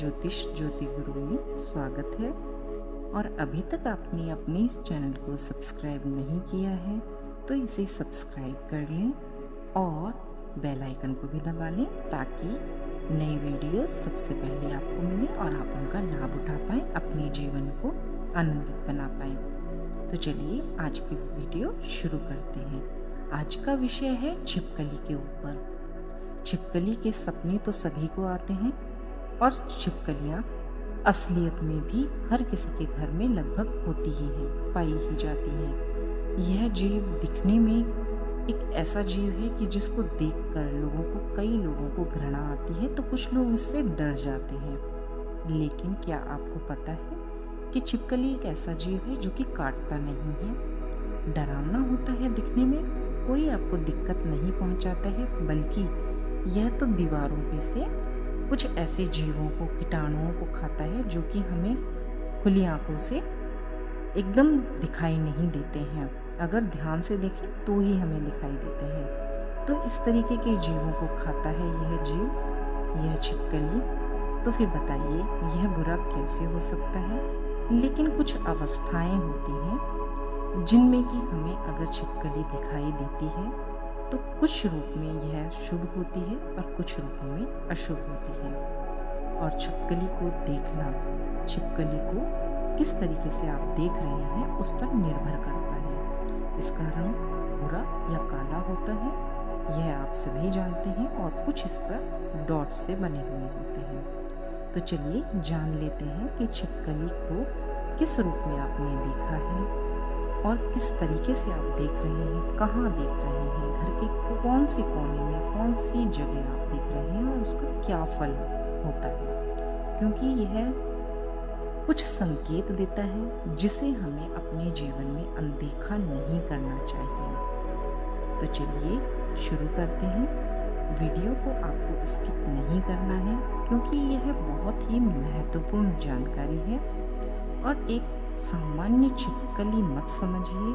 ज्योतिष ज्योति गुरु में स्वागत है। और अभी तक आपने अपने इस चैनल को सब्सक्राइब नहीं किया है तो इसे सब्सक्राइब कर लें और बेल आइकन को भी दबा लें ताकि नई वीडियोस सबसे पहले आपको मिले और आप उनका लाभ उठा पाएँ, अपने जीवन को आनंदित बना पाएँ। तो चलिए आज की वीडियो शुरू करते हैं। आज का विषय है छिपकली के ऊपर। छिपकली के सपने तो सभी को आते हैं और छिपकलियाँ असलियत में भी हर किसी के घर में लगभग होती ही हैं, पाई ही जाती हैं। यह जीव दिखने में एक ऐसा जीव है कि जिसको देखकर कई लोगों को घृणा आती है तो कुछ लोग इससे डर जाते हैं। लेकिन क्या आपको पता है कि छिपकली एक ऐसा जीव है जो कि काटता नहीं है, डरावना होता है दिखने में, कोई आपको दिक्कत नहीं पहुंचाता है, बल्कि यह तो दीवारों पे से कुछ ऐसे जीवों को, कीटाणुओं को खाता है जो कि हमें खुली आंखों से एकदम दिखाई नहीं देते हैं। अगर ध्यान से देखें तो ही हमें दिखाई देते हैं। तो इस तरीके के जीवों को खाता है यह जीव, यह छिपकली। तो फिर बताइए यह बुरा कैसे हो सकता है? लेकिन कुछ अवस्थाएं होती हैं जिनमें कि हमें अगर छिपकली दिखाई देती है तो कुछ रूप में यह शुभ होती है और कुछ रूपों में अशुभ होती है। और छिपकली को देखना, छिपकली को किस तरीके से आप देख रहे हैं उस पर निर्भर करता है। इसका रंग भूरा या काला होता है, यह आप सभी जानते हैं, और कुछ इस पर डॉट से बने हुए होते हैं। तो चलिए जान लेते हैं कि छिपकली को किस रूप में आपने देखा है और किस तरीके से आप देख रहे हैं, कहाँ देख रहे हैं, घर के कौन सी कोने में, कौन सी जगह आप देख रहे हैं और उसका क्या फल होता है। क्योंकि यह कुछ संकेत देता है जिसे हमें अपने जीवन में अनदेखा नहीं करना चाहिए। तो चलिए शुरू करते हैं। वीडियो को आपको स्किप नहीं करना है क्योंकि यह बहुत ही महत्वपूर्ण जानकारी है और एक सामान्य छिपकली मत समझिए,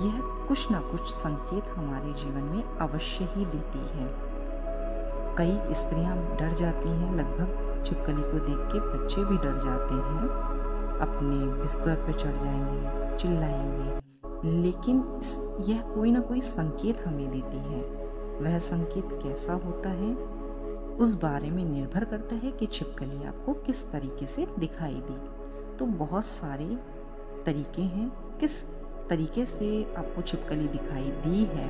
यह कुछ ना कुछ संकेत हमारे जीवन में अवश्य ही देती है। कई स्त्रियां डर जाती हैं, लगभग छिपकली को देख के बच्चे भी डर जाते हैं, अपने बिस्तर पर चढ़ जाएंगे, चिल्लाएंगे। लेकिन यह कोई ना कोई संकेत हमें देती है। वह संकेत कैसा होता है उस बारे में निर्भर करता है कि छिपकली आपको किस तरीके से दिखाई दी। तो बहुत सारे तरीके हैं किस तरीके से आपको छिपकली दिखाई दी है,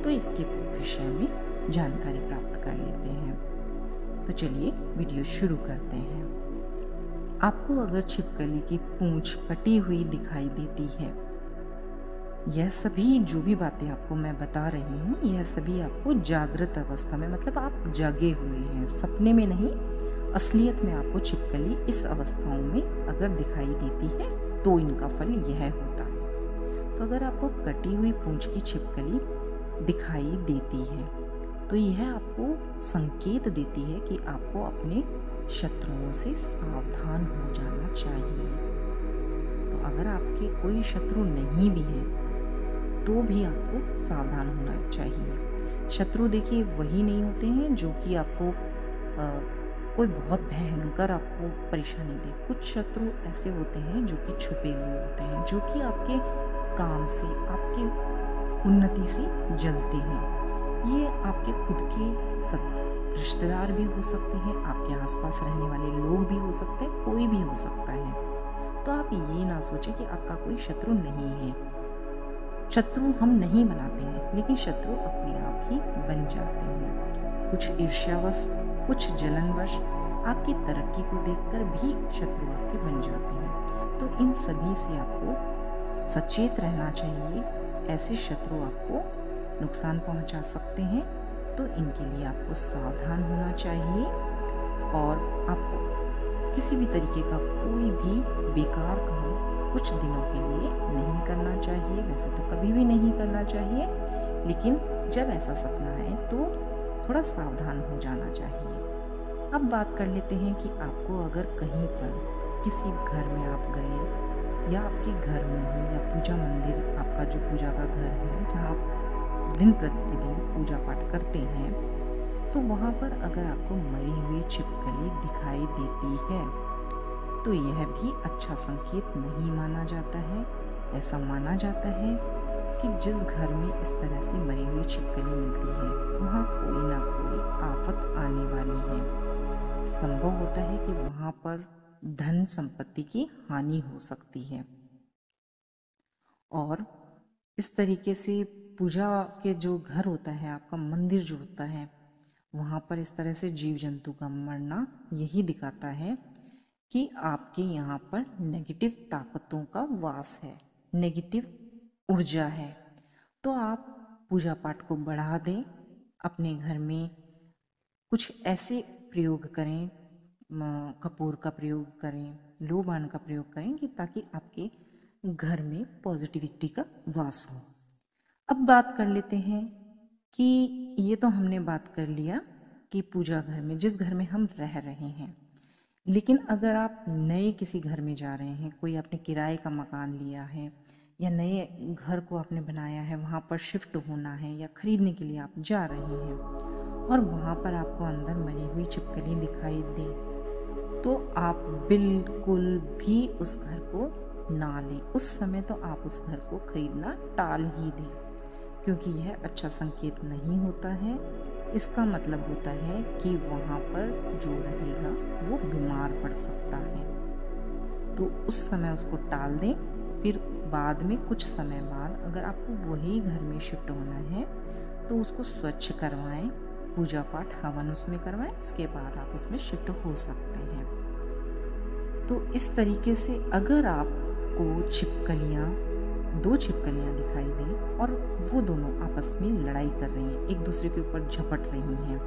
तो इसके विषय में जानकारी प्राप्त कर लेते हैं। तो चलिए वीडियो शुरू करते हैं। आपको अगर छिपकली की पूंछ कटी हुई दिखाई देती है, यह सभी जो भी बातें आपको मैं बता रही हूँ, यह सभी आपको जागृत अवस्था में, मतलब आप जागे हुए हैं, सपने में नहीं, असलियत में आपको छिपकली इस अवस्थाओं में अगर दिखाई देती है तो इनका फल यह होता है। तो अगर आपको कटी हुई पूंछ की छिपकली दिखाई देती है तो यह आपको संकेत देती है कि आपको अपने शत्रुओं से सावधान हो जाना चाहिए। तो अगर आपके कोई शत्रु नहीं भी है तो भी आपको सावधान होना चाहिए। शत्रु देखिए वही नहीं होते हैं जो कि आपको कोई बहुत भयंकर आपको परेशानी दे। कुछ शत्रु ऐसे होते हैं जो कि छुपे हुए होते हैं, जो कि आपके काम से, आपके उन्नति से जलते हैं। ये आपके खुद के रिश्तेदार भी हो सकते हैं, आपके आसपास रहने वाले लोग भी हो सकते हैं, कोई भी हो सकता है। तो आप ये ना सोचें कि आपका कोई शत्रु नहीं है। शत्रु हम नहीं बनाते हैं, लेकिन शत्रु अपने आप ही बन जाते हैं। कुछ ईर्ष्यावश, कुछ जलनवश आपकी तरक्की को देखकर भी शत्रु आपके बन जाते हैं। तो इन सभी से आपको सचेत रहना चाहिए। ऐसे शत्रु आपको नुकसान पहुंचा सकते हैं, तो इनके लिए आपको सावधान होना चाहिए और आपको किसी भी तरीके का कोई भी बेकार काम कुछ दिनों के लिए नहीं करना चाहिए। वैसे तो कभी भी नहीं करना चाहिए, लेकिन जब ऐसा सपना आए तो थोड़ा सावधान हो जाना चाहिए। अब बात कर लेते हैं कि आपको अगर कहीं पर किसी घर में आप गए या आपके घर में ही या पूजा मंदिर, आपका जो पूजा का घर है जहाँ आप दिन प्रतिदिन पूजा पाठ करते हैं, तो वहाँ पर अगर आपको मरी हुई छिपकली दिखाई देती है तो यह भी अच्छा संकेत नहीं माना जाता है। ऐसा माना जाता है कि जिस घर में इस तरह से मरी हुई छिपकली मिलती है वहाँ कोई ना कोई आफत आने वाली है। संभव होता है कि वहाँ पर धन संपत्ति की हानि हो सकती है। और इस तरीके से पूजा के जो घर होता है, आपका मंदिर जो होता है, वहाँ पर इस तरह से जीव जंतु का मरना यही दिखाता है कि आपके यहाँ पर नेगेटिव ताकतों का वास है, नेगेटिव ऊर्जा है। तो आप पूजा पाठ को बढ़ा दें, अपने घर में कुछ ऐसे प्रयोग करें, कपूर का प्रयोग करें, लोबान का प्रयोग करें कि ताकि आपके घर में पॉजिटिविटी का वास हो। अब बात कर लेते हैं कि ये तो हमने बात कर लिया कि पूजा घर में, जिस घर में हम रह रहे हैं, लेकिन अगर आप नए किसी घर में जा रहे हैं, कोई आपने किराए का मकान लिया है या नए घर को आपने बनाया है, वहाँ पर शिफ्ट होना है या खरीदने के लिए आप जा रहे हैं और वहाँ पर आपको अंदर मरी हुई छिपकली दिखाई दे, तो आप बिल्कुल भी उस घर को ना लें। उस समय तो आप उस घर को खरीदना टाल ही दें, क्योंकि यह अच्छा संकेत नहीं होता है। इसका मतलब होता है कि वहाँ पर जो रहेगा वो बीमार पड़ सकता है। तो उस समय उसको टाल दें। फिर बाद में कुछ समय बाद अगर आपको वही घर में शिफ्ट होना है तो उसको स्वच्छ करवाएं, पूजा पाठ हवन उसमें करवाएं, उसके बाद आप उसमें शिफ्ट हो सकते हैं। तो इस तरीके से अगर आपको दो छिपकलियाँ दिखाई दें और वो दोनों आपस में लड़ाई कर रही हैं, एक दूसरे के ऊपर झपट रही हैं,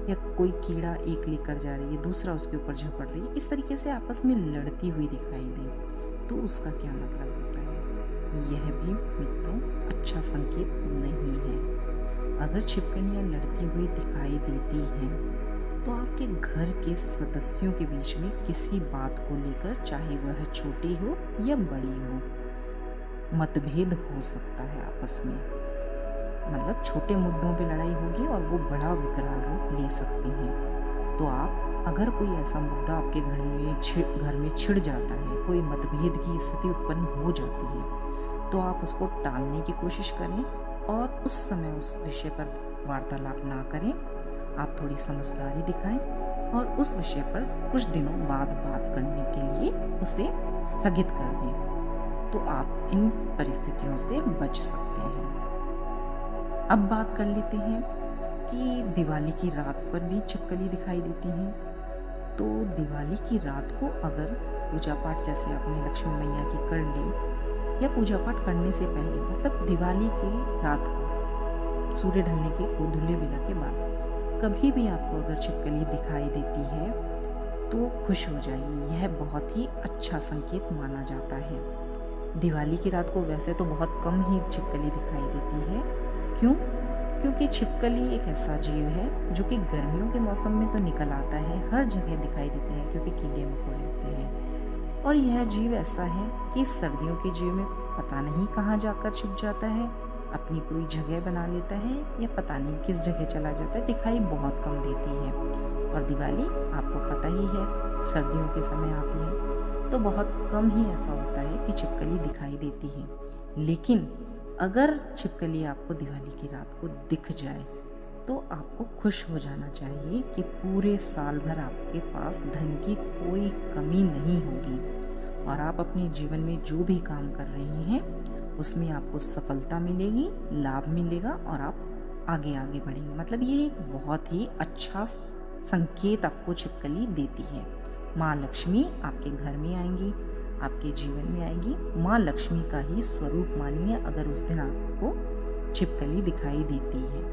या कोई कीड़ा एक लेकर जा रही है, दूसरा उसके ऊपर झपट रही है, इस तरीके से आपस में लड़ती हुई दिखाई दे, तो उसका क्या मतलब होता है? यह भी मित्रों अच्छा संकेत नहीं है। अगर छिपकलियाँ लड़ती हुई दिखाई देती हैं तो आपके घर के सदस्यों के बीच में किसी बात को लेकर, चाहे वह छोटी हो या बड़ी हो, मतभेद हो सकता है आपस में। मतलब छोटे मुद्दों पे लड़ाई होगी और वो बड़ा विकराल रूप ले सकती हैं। तो आप अगर कोई ऐसा मुद्दा आपके घर में छिड़ जाता है, कोई मतभेद की स्थिति उत्पन्न हो जाती है, तो आप उसको टालने की कोशिश करें और उस समय उस विषय पर वार्तालाप ना करें। आप थोड़ी समझदारी दिखाएं और उस विषय पर कुछ दिनों बाद बात करने के लिए उसे स्थगित कर दें, तो आप इन परिस्थितियों से बच सकते हैं। अब बात कर लेते हैं कि दिवाली की रात पर भी छिपकली दिखाई देती हैं। तो दिवाली की रात को अगर पूजा पाठ जैसे आपने लक्ष्मी मैया की कर ली, या पूजा पाठ करने से पहले, मतलब दिवाली की रात को सूर्य ढलने के गोधूली बेला के बाद कभी भी आपको अगर छिपकली दिखाई देती है तो खुश हो जाइए। यह बहुत ही अच्छा संकेत माना जाता है। दिवाली की रात को वैसे तो बहुत कम ही छिपकली दिखाई देती है। क्यों? क्योंकि छिपकली एक ऐसा जीव है जो कि गर्मियों के मौसम में तो निकल आता है, हर जगह दिखाई देते हैं क्योंकि कीड़े मकोड़े होते हैं, और यह जीव ऐसा है कि सर्दियों के जीव में पता नहीं कहाँ जाकर छुप जाता है, अपनी कोई जगह बना लेता है या पता नहीं किस जगह चला जाता है, दिखाई बहुत कम देती है। और दिवाली आपको पता ही है सर्दियों के समय आती है, तो बहुत कम ही ऐसा होता है कि छिपकली दिखाई देती है। लेकिन अगर छिपकली आपको दिवाली की रात को दिख जाए तो आपको खुश हो जाना चाहिए कि पूरे साल भर आपके पास धन की कोई कमी नहीं होगी और आप अपने जीवन में जो भी काम कर रहे हैं उसमें आपको सफलता मिलेगी, लाभ मिलेगा और आप आगे आगे बढ़ेंगे। मतलब ये एक बहुत ही अच्छा संकेत आपको छिपकली देती है। माँ लक्ष्मी आपके घर में आएंगी, आपके जीवन में आएगी। माँ लक्ष्मी का ही स्वरूप मानिए अगर उस दिन आपको छिपकली दिखाई देती है।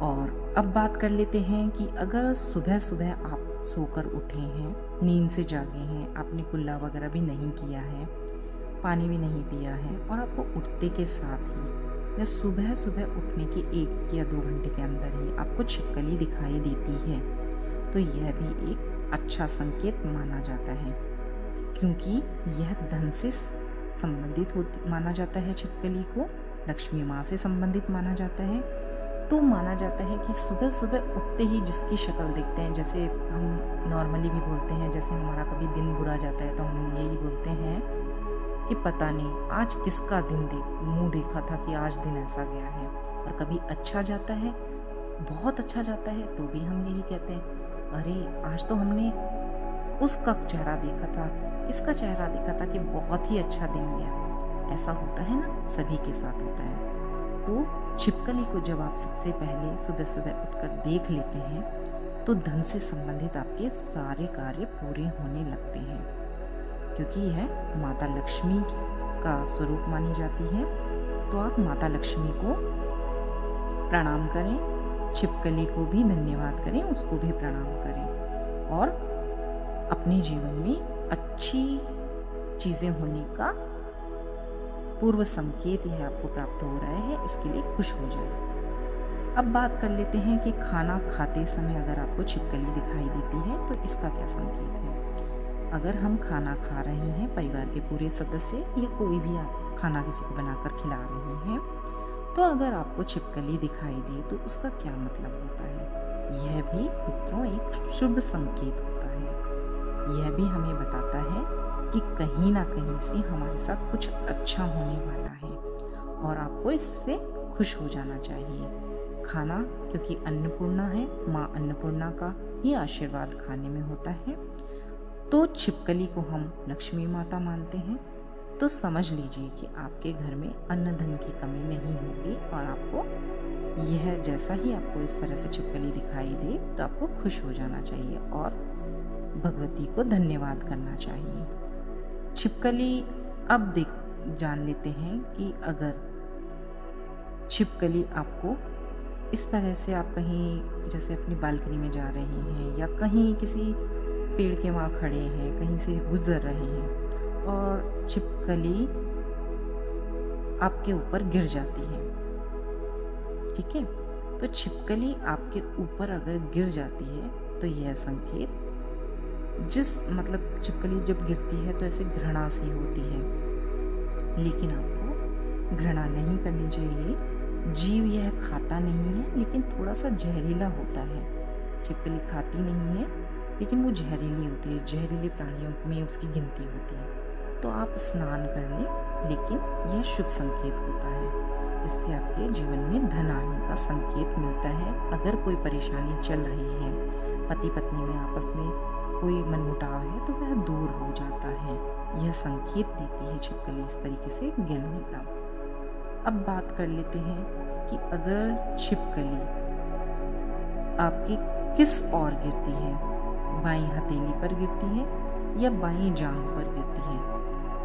और अब बात कर लेते हैं कि अगर सुबह सुबह आप सोकर उठे हैं, नींद से जागे हैं, आपने कुल्ला वगैरह भी नहीं किया है, पानी भी नहीं पिया है, और आपको उठते के साथ ही या सुबह सुबह उठने के 1 या 2 घंटे के अंदर ही आपको छिपकली दिखाई देती है, तो यह भी एक अच्छा संकेत माना जाता है, क्योंकि यह धन से संबंधित माना जाता है। छिपकली को लक्ष्मी माँ से संबंधित माना जाता है। तो माना जाता है कि सुबह सुबह उठते ही जिसकी शक्ल देखते हैं, जैसे हम नॉर्मली भी बोलते हैं, जैसे हमारा कभी दिन बुरा जाता है तो हम यही बोलते हैं कि पता नहीं आज किसका मुंह देखा था कि आज दिन ऐसा गया है। और कभी अच्छा जाता है, बहुत अच्छा जाता है, तो भी हम यही कहते हैं अरे आज तो हमने उसका चेहरा देखा था, इसका चेहरा देखा था कि बहुत ही अच्छा दिन गया। ऐसा होता है ना, सभी के साथ होता है। तो छिपकली को जब आप सबसे पहले सुबह सुबह उठकर देख लेते हैं तो धन से संबंधित आपके सारे कार्य पूरे होने लगते हैं, क्योंकि यह माता लक्ष्मी का स्वरूप मानी जाती है। तो आप माता लक्ष्मी को प्रणाम करें, छिपकली को भी धन्यवाद करें, उसको भी प्रणाम करें और अपने जीवन में अच्छी चीज़ें होने का पूर्व संकेत यह आपको प्राप्त हो रहा है, इसके लिए खुश हो जाए। अब बात कर लेते हैं कि खाना खाते समय अगर आपको छिपकली दिखाई देती है तो इसका क्या संकेत है। अगर हम खाना खा रहे हैं, परिवार के पूरे सदस्य या कोई भी आप खाना किसी को बनाकर खिला रहे हैं, तो अगर आपको छिपकली दिखाई दे तो उसका क्या मतलब होता है। यह भी मित्रों एक शुभ संकेत होता है। यह भी हमें बताता है कि कहीं ना कहीं से हमारे साथ कुछ अच्छा होने वाला है और आपको इससे खुश हो जाना चाहिए। खाना क्योंकि अन्नपूर्णा है, माँ अन्नपूर्णा का ही आशीर्वाद खाने में होता है, तो छिपकली को हम लक्ष्मी माता मानते हैं। तो समझ लीजिए कि आपके घर में अन्न धन की कमी नहीं होगी और आपको यह जैसा ही आपको इस तरह से छिपकली दिखाई दे तो आपको खुश हो जाना चाहिए और भगवती को धन्यवाद करना चाहिए। छिपकली अब जान लेते हैं कि अगर छिपकली आपको इस तरह से, आप कहीं जैसे अपनी बालकनी में जा रहे हैं या कहीं किसी पेड़ के वहाँ खड़े हैं, कहीं से गुजर रहे हैं और छिपकली आपके ऊपर गिर जाती है, ठीक है, तो छिपकली आपके ऊपर अगर गिर जाती है तो यह संकेत मतलब छिपकली जब गिरती है तो ऐसे घृणा सी होती है, लेकिन आपको घृणा नहीं करनी चाहिए। जीव यह खाता नहीं है लेकिन थोड़ा सा जहरीला होता है। छिपकली खाती नहीं है लेकिन वो जहरीली होती है, जहरीले प्राणियों में उसकी गिनती होती है। तो आप स्नान कर लें, लेकिन यह शुभ संकेत होता है। इससे आपके जीवन में धन आने का संकेत मिलता है। अगर कोई परेशानी चल रही है, पति पत्नी में आपस में कोई मनमुटाव है, तो वह दूर हो जाता है। यह संकेत देती है छिपकली इस तरीके से गिरने का। अब बात कर लेते हैं कि अगर छिपकली आपकी किस ओर गिरती है, बाईं हथेली पर गिरती है या बाईं जांघ पर गिरती है,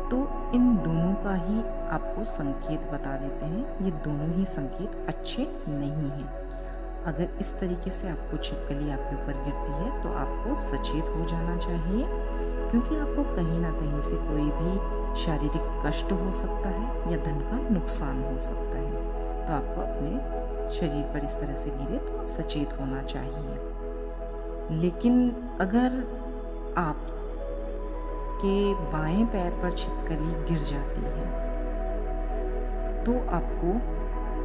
तो इन दोनों का ही आपको संकेत बता देते हैं। ये दोनों ही संकेत अच्छे नहीं हैं। अगर इस तरीके से आपको छिपकली आपके ऊपर गिरती है तो आपको सचेत हो जाना चाहिए, क्योंकि आपको कहीं ना कहीं से कोई भी शारीरिक कष्ट हो सकता है या धन का नुकसान हो सकता है। तो आपको अपने शरीर पर इस तरह से गिरे तो सचेत होना चाहिए। लेकिन अगर आप के बाएं पैर पर छिपकली गिर जाती है तो आपको,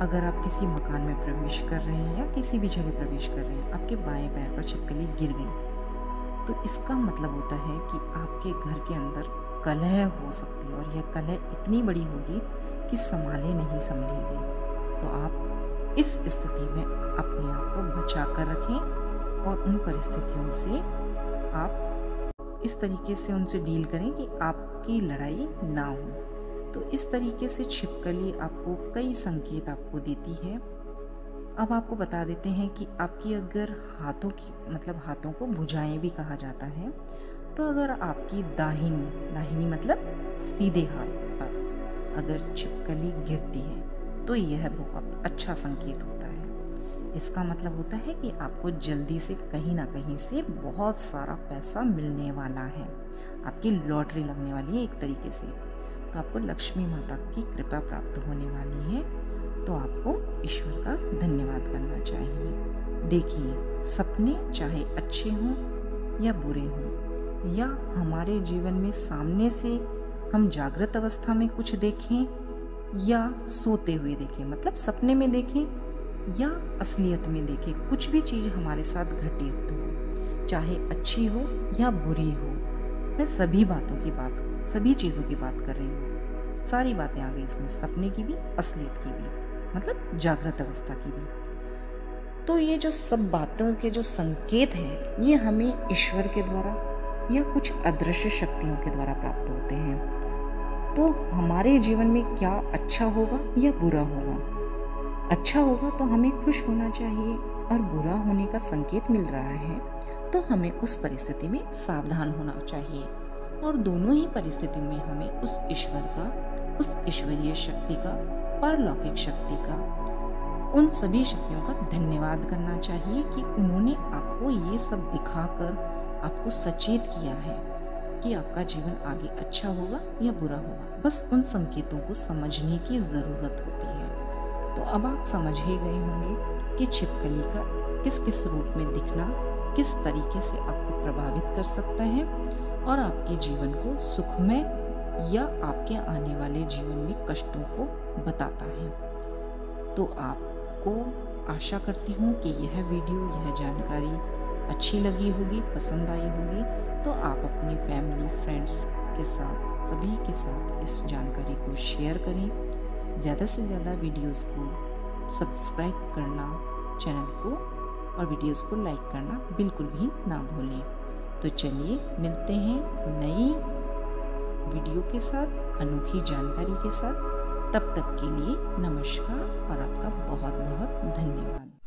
अगर आप किसी मकान में प्रवेश कर रहे हैं या किसी भी जगह प्रवेश कर रहे हैं, आपके बाएं पैर पर छिपकली गिर गई, तो इसका मतलब होता है कि आपके घर के अंदर कलह हो सकती है और यह कलह इतनी बड़ी होगी कि संभाले नहीं संभलेगी। तो आप इस स्थिति में अपने आप को बचा कर रखें और उन परिस्थितियों से आप इस तरीके से उनसे डील करें कि आपकी लड़ाई ना हो। तो इस तरीके से छिपकली आपको कई संकेत आपको देती है। अब आपको बता देते हैं कि आपकी अगर हाथों को भुजाएं भी कहा जाता है, तो अगर आपकी दाहिनी मतलब सीधे हाथ पर अगर छिपकली गिरती है तो यह बहुत अच्छा संकेत होता है। इसका मतलब होता है कि आपको जल्दी से कहीं ना कहीं से बहुत सारा पैसा मिलने वाला है, आपकी लॉटरी लगने वाली है एक तरीके से। तो आपको लक्ष्मी माता की कृपा प्राप्त होने वाली है, तो आपको ईश्वर का धन्यवाद करना चाहिए। देखिए, सपने चाहे अच्छे हों या बुरे हों, या हमारे जीवन में सामने से हम जागृत अवस्था में कुछ देखें या सोते हुए देखें, मतलब सपने में देखें या असलियत में देखें, कुछ भी चीज़ हमारे साथ घटित हो, चाहे अच्छी हो या बुरी हो, मैं सभी चीज़ों की बात कर रही हूँ। सारी बातें आ गई इसमें, सपने की भी, असलियत की भी, मतलब जागृत अवस्था की भी। तो ये जो सब बातों के जो संकेत हैं, ये हमें ईश्वर के द्वारा या कुछ अदृश्य शक्तियों के द्वारा प्राप्त होते हैं। तो हमारे जीवन में क्या अच्छा होगा या बुरा होगा? अच्छा होगा तो हमें खुश होना चाहिए, और बुरा होने का संकेत मिल रहा है तो हमें उस परिस्थिति में सावधान होना चाहिए। और दोनों ही परिस्थितियों में हमें उस ईश्वर का, उस ईश्वरीय शक्ति का, परलौकिक शक्ति का, उन सभी शक्तियों का धन्यवाद करना चाहिए कि उन्होंने आपको ये सब दिखाकर आपको सचेत किया है कि आपका जीवन आगे अच्छा होगा या बुरा होगा। बस उन संकेतों को समझने की ज़रूरत होती है। तो अब आप समझ ही गए होंगे कि छिपकली का किस किस रूप में दिखना किस तरीके से आपको प्रभावित कर सकता है और आपके जीवन को सुखमय या आपके आने वाले जीवन में कष्टों को बताता है। तो आपको आशा करती हूँ कि यह वीडियो, यह जानकारी अच्छी लगी होगी, पसंद आई होगी। तो आप अपनी फैमिली, फ्रेंड्स के साथ, सभी के साथ इस जानकारी को शेयर करें। ज़्यादा से ज़्यादा वीडियोस को सब्सक्राइब करना चैनल को, और वीडियोस को लाइक करना बिल्कुल भी ना भूलें। तो चलिए मिलते हैं नई वीडियो के साथ, अनोखी जानकारी के साथ। तब तक के लिए नमस्कार और आपका बहुत बहुत धन्यवाद।